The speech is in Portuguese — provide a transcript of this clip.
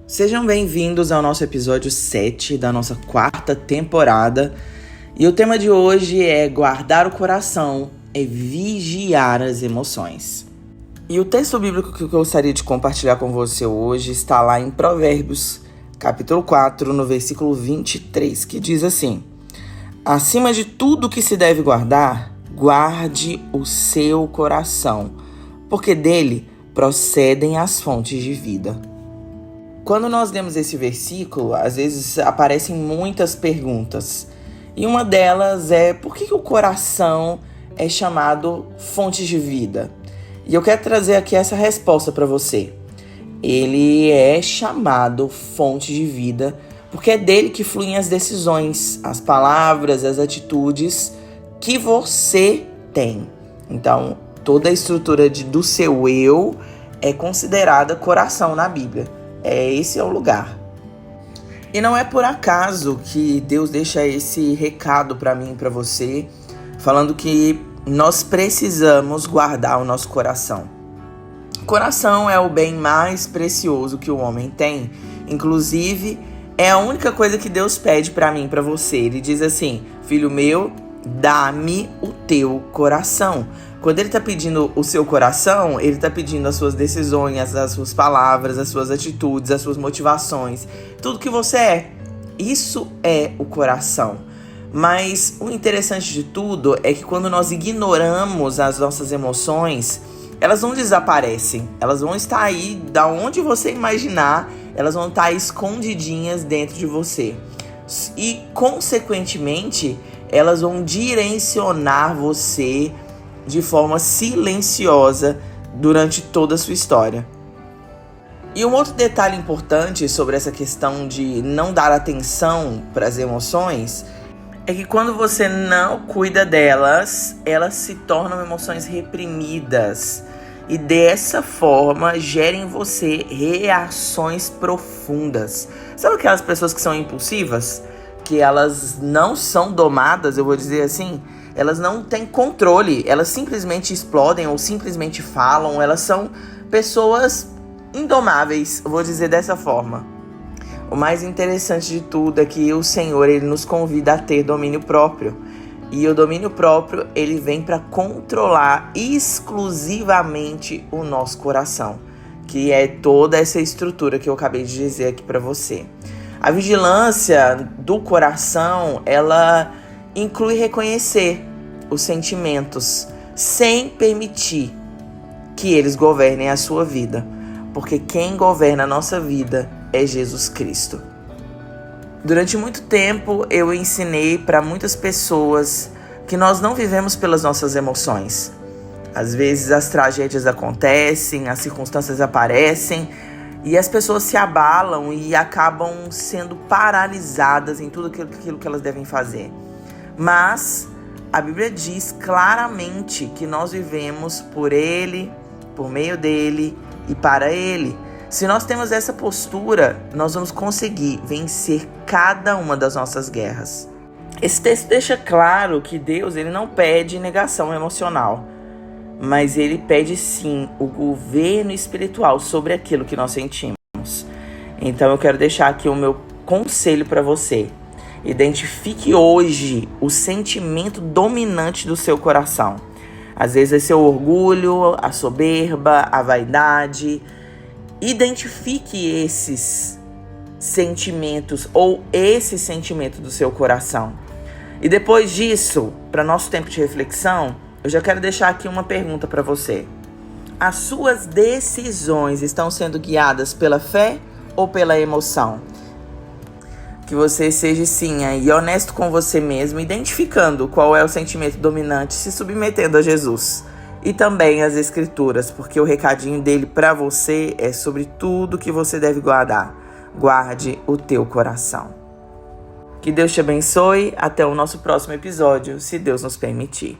Sejam bem-vindos ao nosso episódio 7 da nossa quarta temporada. E o tema de hoje é guardar o coração e vigiar as emoções. E o texto bíblico que eu gostaria de compartilhar com você hoje está lá em Provérbios, capítulo 4, no versículo 23, que diz assim: acima de tudo que se deve guardar, guarde o seu coração, porque dele procedem as fontes de vida. Quando nós lemos esse versículo, às vezes aparecem muitas perguntas. E uma delas é: por que o coração é chamado fonte de vida? E eu quero trazer aqui essa resposta para você. Ele é chamado fonte de vida porque é dele que fluem as decisões, as palavras, as atitudes que você tem. Então, toda a estrutura do seu eu é considerada coração na Bíblia. Esse é o lugar. E não é por acaso que Deus deixa esse recado para mim e para você, falando que nós precisamos guardar o nosso coração. O coração é o bem mais precioso que o homem tem. Inclusive, é a única coisa que Deus pede para mim e para você. Ele diz assim: filho meu, dá-me o teu coração. Quando ele está pedindo o seu coração, ele está pedindo as suas decisões, as suas palavras, as suas atitudes, as suas motivações, tudo que você é. Isso é o coração. Mas o interessante de tudo é que quando nós ignoramos as nossas emoções, elas não desaparecem. Elas vão estar aí, da onde você imaginar, elas vão estar escondidinhas dentro de você. E, consequentemente, elas vão direcionar você de forma silenciosa durante toda a sua história. E um outro detalhe importante sobre essa questão de não dar atenção para as emoções é que quando você não cuida delas, elas se tornam emoções reprimidas. E dessa forma gera em você reações profundas. Sabe aquelas pessoas que são impulsivas? Que elas não são domadas, eu vou dizer assim? Elas não têm controle, elas simplesmente explodem ou simplesmente falam. Elas são pessoas indomáveis, vou dizer dessa forma. O mais interessante de tudo é que o Senhor, ele nos convida a ter domínio próprio. E o domínio próprio, ele vem para controlar exclusivamente o nosso coração, que é toda essa estrutura que eu acabei de dizer aqui para você. A vigilância do coração, ela inclui reconhecer os sentimentos sem permitir que eles governem a sua vida, porque quem governa a nossa vida é Jesus Cristo. Durante muito tempo eu ensinei para muitas pessoas que nós não vivemos pelas nossas emoções. Às vezes as tragédias acontecem, as circunstâncias aparecem e as pessoas se abalam e acabam sendo paralisadas em tudo aquilo que elas devem fazer. Mas a Bíblia diz claramente que nós vivemos por Ele, por meio dEle e para Ele. Se nós temos essa postura, nós vamos conseguir vencer cada uma das nossas guerras. Esse texto deixa claro que Deus, ele não pede negação emocional, mas ele pede sim o governo espiritual sobre aquilo que nós sentimos. Então eu quero deixar aqui o meu conselho para você. Identifique hoje o sentimento dominante do seu coração. Às vezes é seu orgulho, a soberba, a vaidade. Identifique esses sentimentos ou esse sentimento do seu coração. E depois disso, para nosso tempo de reflexão, eu já quero deixar aqui uma pergunta para você. As suas decisões estão sendo guiadas pela fé ou pela emoção? Que você seja sim aí honesto com você mesmo, identificando qual é o sentimento dominante, se submetendo a Jesus. E também as Escrituras, porque o recadinho dele para você é sobre tudo que você deve guardar. Guarde o teu coração. Que Deus te abençoe. Até o nosso próximo episódio, se Deus nos permitir.